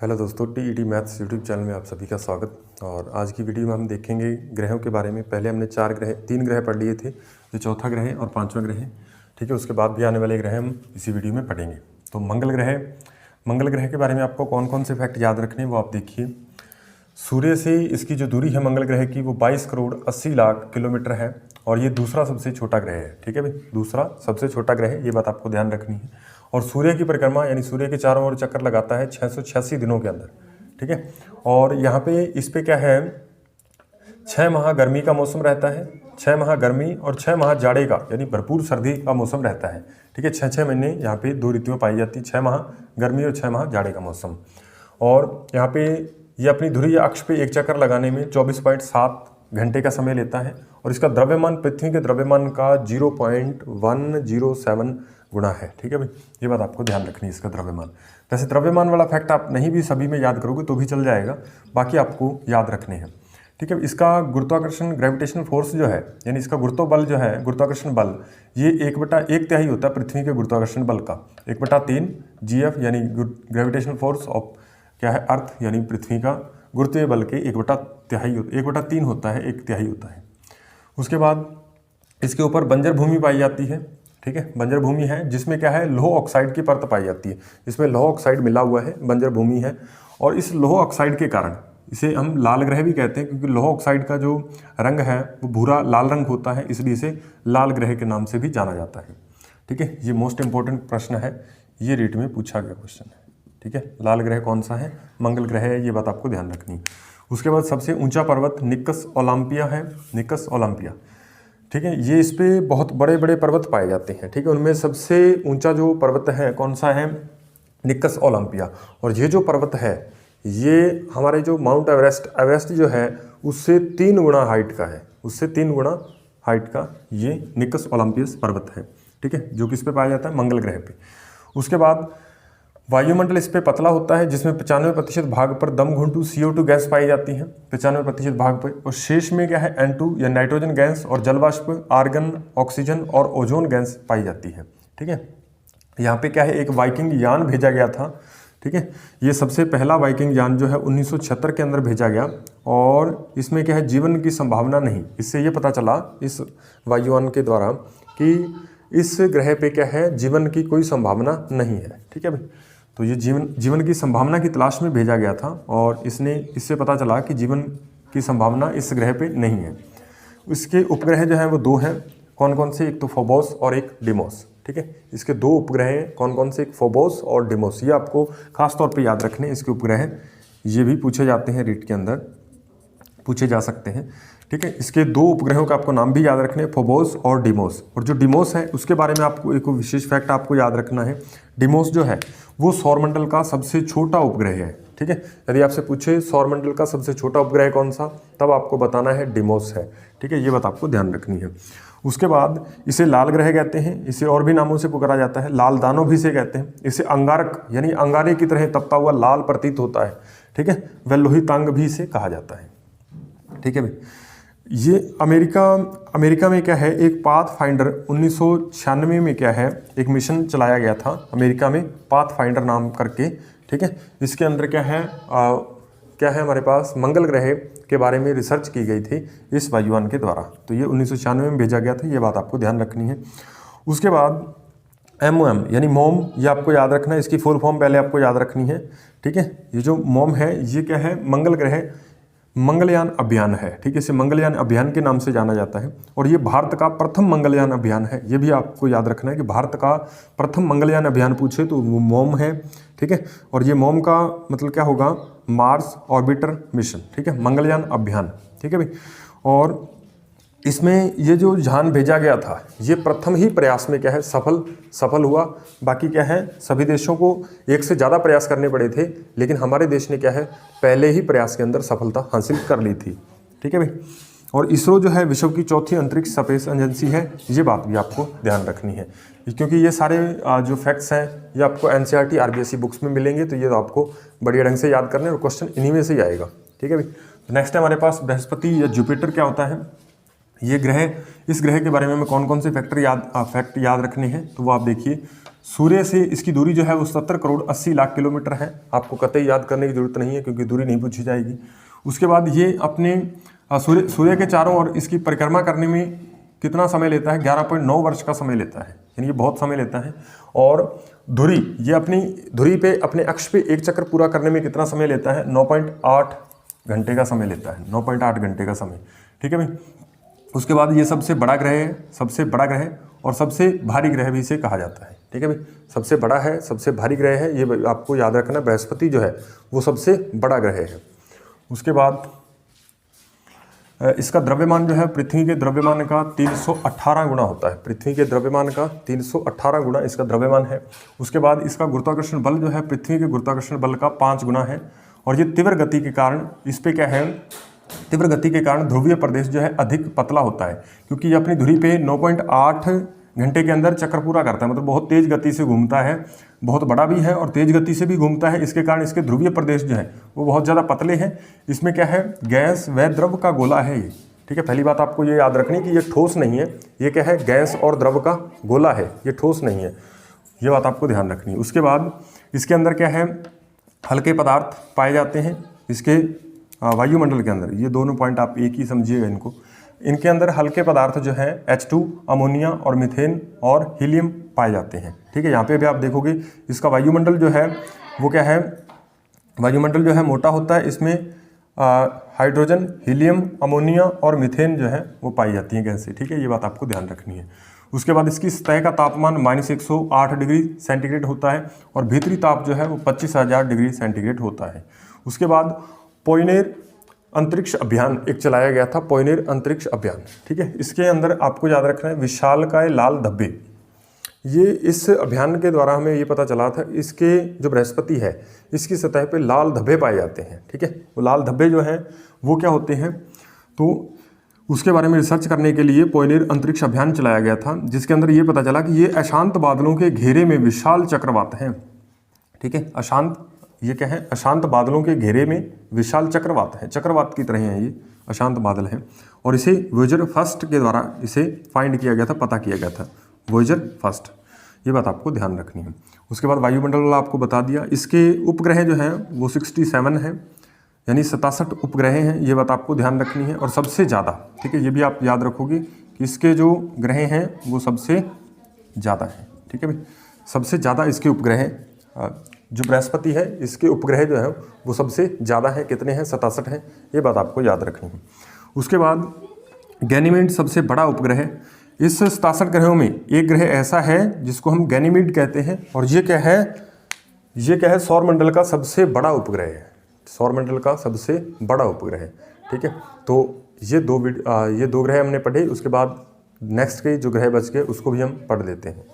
Hello दोस्तों, TET maths YouTube channel में आप सभी का स्वागत। और आज की वीडियो में हम देखेंगे ग्रहों के बारे में। पहले हमने तीन ग्रह पढ़ लिए थे, जो चौथा ग्रह है और पांचवा ग्रह है। ठीक है, उसके बाद भी आने वाले ग्रह हम इसी वीडियो में पढ़ेंगे। तो मंगल ग्रह के बारे में आपको कौन कौन से फैक्ट याद रखने हैं वो आप देखिए। सूर्य से इसकी जो दूरी है मंगल ग्रह की वो 22 करोड़ 80 लाख किलोमीटर है और ये दूसरा सबसे छोटा ग्रह है। ठीक है भाई, दूसरा सबसे छोटा ग्रह है, ये बात आपको ध्यान रखनी है। और सूर्य की परिक्रमा यानी सूर्य के चारों ओर चक्कर लगाता है 686 दिनों के अंदर। ठीक है, और यहाँ पे इस पे क्या है, 6 माह गर्मी का मौसम रहता है, 6 माह गर्मी और 6 माह जाड़े का यानी भरपूर सर्दी का मौसम रहता है। ठीक है, 6 महीने यहाँ पे दो ऋतुएं पाई जाती है, 6 माह गर्मी और 6 माह जाड़े का मौसम। और यहाँ पे ये अपनी ध्रुवीय अक्ष पे एक चक्कर लगाने में 24.7 घंटे का समय लेता है और इसका द्रव्यमान पृथ्वी के द्रव्यमान का 0.107 गुना है। ठीक है भाई, ये बात आपको ध्यान रखनी है इसका द्रव्यमान। वैसे द्रव्यमान वाला फैक्ट आप नहीं भी सभी में याद करोगे तो भी चल जाएगा, बाकी आपको याद रखने हैं। ठीक है, इसका गुरुत्वाकर्षण ग्रेविटेशनल फोर्स जो है यानी इसका गुरुत्व जो है, गुरुत्वाकर्षण बल, ये 1/1 होता है पृथ्वी के गुरुत्वाकर्षण बल का। 1/3 GF यानी ग्रेविटेशनल फोर्स ऑफ क्या है, अर्थ यानी पृथ्वी का गुरुत्वीय बल के 1/3 होता है, 1/3 होता है। उसके बाद इसके ऊपर बंजर भूमि पाई जाती है। ठीक है, बंजर भूमि है जिसमें क्या है, लौह ऑक्साइड की परत पाई जाती है। इसमें लौह ऑक्साइड मिला हुआ है, बंजर भूमि है। और इस लौह ऑक्साइड के कारण इसे हम लाल ग्रह भी कहते हैं, क्योंकि लौह ऑक्साइड का जो रंग है वो भूरा लाल रंग होता है, इसलिए इसे लाल ग्रह के नाम से भी जाना जाता है। ठीक है, ये मोस्ट इंपॉर्टेंट प्रश्न है, ये रीट में पूछा गया क्वेश्चन है। ठीक है, लाल ग्रह कौन सा है, मंगल ग्रह है, ये बात आपको ध्यान रखनी है। उसके बाद सबसे ऊंचा पर्वत निकस ओलंपिया है, निकस ओलंपिया। ठीक है, ये इस पे बहुत बड़े बड़े पर्वत पाए जाते हैं। ठीक है, उनमें सबसे ऊंचा जो पर्वत है कौन सा है, निकस ओलंपिया। और ये जो पर्वत है ये हमारे जो माउंट एवरेस्ट जो है उससे 3 गुना हाइट का है, उससे 3 गुना हाइट का ये निकस ओलंपियस पर्वत है। ठीक है, जो किस पे पाया जाता है, मंगल ग्रह पे। उसके बाद वायुमंडल इस पे पतला होता है, जिसमें 95% भाग पर दम घुंटू CO2 गैस पाई जाती है, 95% भाग पर। और शेष में क्या है, N2 या नाइट्रोजन गैस और जलवाष्प, आर्गन, ऑक्सीजन और ओजोन गैस पाई जाती है। ठीक है, यहाँ पे क्या है, एक वाइकिंग यान भेजा गया था। ठीक है, ये सबसे पहला वाइकिंग यान जो है 1976 के अंदर भेजा गया और इसमें क्या है, जीवन की संभावना नहीं। इससे ये पता चला इस वायुयान के द्वारा कि इस ग्रह पे क्या है, जीवन की कोई संभावना नहीं है। ठीक है भाई, तो ये जीवन की संभावना की तलाश में भेजा गया था और इससे पता चला कि जीवन की संभावना इस ग्रह पे नहीं है। इसके उपग्रह जो हैं वो 2 हैं, कौन कौन से, एक तो फोबोस और एक डिमोस। ठीक है, इसके 2 उपग्रह हैं, कौन कौन से, एक फोबोस और डिमोस। ये आपको खास तौर पे याद रखने, इसके उपग्रह ये भी पूछे जाते हैं, रीट के अंदर पूछे जा सकते हैं। ठीक है, इसके 2 उपग्रहों का आपको नाम भी याद रखने, फोबोस और डिमोस। और जो डिमोस है उसके बारे में आपको एक विशेष फैक्ट आपको याद रखना है। डिमोस जो है वो सौरमंडल का सबसे छोटा उपग्रह है। ठीक है, यदि आपसे पूछे सौरमंडल का सबसे छोटा उपग्रह कौन सा, तब आपको बताना है डिमोस है। ठीक है, ये बात आपको ध्यान रखनी है। उसके बाद इसे लाल ग्रह कहते हैं, इसे और भी नामों से पुकारा जाता है, लाल दानव भी इसे कहते हैं। इसे अंगारक यानी अंगारे की तरह तपता हुआ लाल प्रतीत होता है। ठीक है, वह लोहितांग भी इसे कहा जाता है। ठीक है भाई, ये अमेरिका में क्या है, एक पाथ फाइंडर 1996 में क्या है, एक मिशन चलाया गया था अमेरिका में, पाथ फाइंडर नाम करके। ठीक है, इसके अंदर क्या है, हमारे पास मंगल ग्रह के बारे में रिसर्च की गई थी इस वायुयान के द्वारा। तो ये 1996 में भेजा गया था, ये बात आपको ध्यान रखनी है। उसके बाद MOM यानी मोम, ये आपको याद रखना है, इसकी फुल फॉर्म पहले आपको याद रखनी है। ठीक है, ये जो मोम है ये क्या है, मंगल ग्रह मंगलयान अभियान है। ठीक है, इसे मंगलयान अभियान के नाम से जाना जाता है और ये भारत का प्रथम मंगलयान अभियान है। ये भी आपको याद रखना है कि भारत का प्रथम मंगलयान अभियान पूछे तो वो मोम है। ठीक है, और ये मोम का मतलब क्या होगा, मार्स ऑर्बिटर मिशन। ठीक है, मंगलयान अभियान। ठीक है भाई, और इसमें ये जो यान भेजा गया था ये प्रथम ही प्रयास में क्या है, सफल हुआ। बाकी क्या है, सभी देशों को एक से ज़्यादा प्रयास करने पड़े थे, लेकिन हमारे देश ने क्या है, पहले ही प्रयास के अंदर सफलता हासिल कर ली थी। ठीक है भाई, और इसरो जो है विश्व की चौथी अंतरिक्ष स्पेस एजेंसी है, ये बात भी आपको ध्यान रखनी है, क्योंकि ये सारे जो फैक्ट्स हैं ये आपको NCERT RBSE बुक्स में मिलेंगे, तो ये तो आपको बढ़िया ढंग से याद करने और क्वेश्चन इन्हीं में से ही आएगा। ठीक है भाई, नेक्स्ट है हमारे पास बृहस्पति या जुपिटर क्या होता है। ये ग्रह, इस ग्रह के बारे में हमें कौन कौन से फैक्ट याद रखने हैं, तो वो आप देखिए। सूर्य से इसकी दूरी जो है वो 70 करोड़ 80 लाख किलोमीटर है। आपको कतई याद करने की जरूरत नहीं है क्योंकि दूरी नहीं पूछी जाएगी। उसके बाद ये अपने सूर्य के चारों ओर इसकी परिक्रमा करने में कितना समय लेता है? 11.9 वर्ष का समय लेता है, यानी ये बहुत समय लेता है। और धुरी, ये अपनी धुरी पे अपने अक्ष पे एक चक्कर पूरा करने में कितना समय लेता है? 9.8 घंटे का समय लेता है, 9.8 घंटे का समय। ठीक है भाई। उसके बाद ये सबसे बड़ा ग्रह है, सबसे बड़ा ग्रह और सबसे भारी ग्रह भी इसे कहा जाता है। ठीक है भाई, सबसे बड़ा है, सबसे भारी ग्रह है, ये आपको याद रखना। बृहस्पति जो है वो सबसे बड़ा ग्रह है। उसके बाद इसका द्रव्यमान जो है पृथ्वी के द्रव्यमान का 318 गुना होता है। पृथ्वी के द्रव्यमान का 318 गुना इसका द्रव्यमान है। उसके बाद इसका गुरुत्वाकर्षण बल जो है पृथ्वी के गुरुत्वाकर्षण बल का 5 गुना है। और ये तीव्र गति के कारण इस पे क्या है, तीव्र गति के कारण ध्रुवीय प्रदेश जो है अधिक पतला होता है, क्योंकि ये अपनी धुरी पे 9.8 घंटे के अंदर चक्कर पूरा करता है, मतलब बहुत तेज गति से घूमता है, बहुत बड़ा भी है और तेज गति से भी घूमता है। इसके कारण इसके ध्रुवीय प्रदेश जो है वो बहुत ज़्यादा पतले हैं। इसमें क्या है, गैस व द्रव का गोला है ये। ठीक है, पहली बात आपको ये याद रखनी कि ये ठोस नहीं है, ये क्या है, गैस और द्रव का गोला है, ये ठोस नहीं है, ये बात आपको ध्यान रखनी है। उसके बाद इसके अंदर क्या है, हल्के पदार्थ पाए जाते हैं इसके वायुमंडल के अंदर। ये दोनों पॉइंट आप एक ही समझिएगा इनको। इनके अंदर हल्के पदार्थ जो है H2, अमोनिया और मीथेन और हीलियम पाए जाते हैं। ठीक है, यहाँ पे भी आप देखोगे इसका वायुमंडल जो है वो क्या है, वायुमंडल जो है मोटा होता है। इसमें हाइड्रोजन, हीलियम, अमोनिया और मीथेन जो है वो पाई जाती हैं गैसें। ठीक है, ये बात आपको ध्यान रखनी है। उसके बाद इसकी सतह का तापमान -108 डिग्री सेंटीग्रेड होता है और भीतरी ताप जो है वो 25,000 डिग्री सेंटीग्रेड होता है। उसके बाद पोइनेर अंतरिक्ष अभियान एक चलाया गया था, पोइनेर अंतरिक्ष अभियान। ठीक है, इसके अंदर आपको याद रखना है विशालकाय लाल धब्बे। ये इस अभियान के द्वारा हमें ये पता चला था, इसके जो बृहस्पति है इसकी सतह पे लाल धब्बे पाए जाते हैं। ठीक है, वो लाल धब्बे जो हैं वो क्या होते हैं, तो उसके बारे में रिसर्च करने के लिए पोइनेर अंतरिक्ष अभियान चलाया गया था, जिसके अंदर ये पता चला कि ये अशांत बादलों के घेरे में विशाल चक्रवात हैं। ठीक है, अशांत, ये क्या है, अशांत बादलों के घेरे में विशाल चक्रवात है, चक्रवात की तरह हैं ये, अशांत बादल हैं। और इसे वोयेजर फर्स्ट के द्वारा इसे फाइंड किया गया था, पता किया गया था, वोयेजर फर्स्ट। ये बात आपको ध्यान रखनी है। उसके बाद वायुमंडल वाला आपको बता दिया। इसके उपग्रह जो हैं वो 67 है, यानी 67 उपग्रह हैं, ये बात आपको ध्यान रखनी है। और सबसे ज़्यादा, ठीक है, ये भी आप याद रखोगे कि इसके जो ग्रह हैं वो सबसे ज़्यादा हैं। ठीक है भाई, सबसे ज़्यादा इसके उपग्रह हैं। जो बृहस्पति है इसके उपग्रह जो है वो सबसे ज़्यादा है, कितने हैं, 67 हैं, ये बात आपको याद रखनी है। उसके बाद गैनीमेड सबसे बड़ा उपग्रह है। इस 67 ग्रहों में एक ग्रह ऐसा है जिसको हम गैनीमेड कहते हैं, और ये क्या है, ये क्या है, सौरमंडल का सबसे बड़ा उपग्रह है, सौरमंडल का सबसे बड़ा उपग्रह है। ठीक है, तो ये दो ग्रह हमने पढ़े। उसके बाद नेक्स्ट के जो ग्रह बच गए उसको भी हम पढ़ लेते हैं।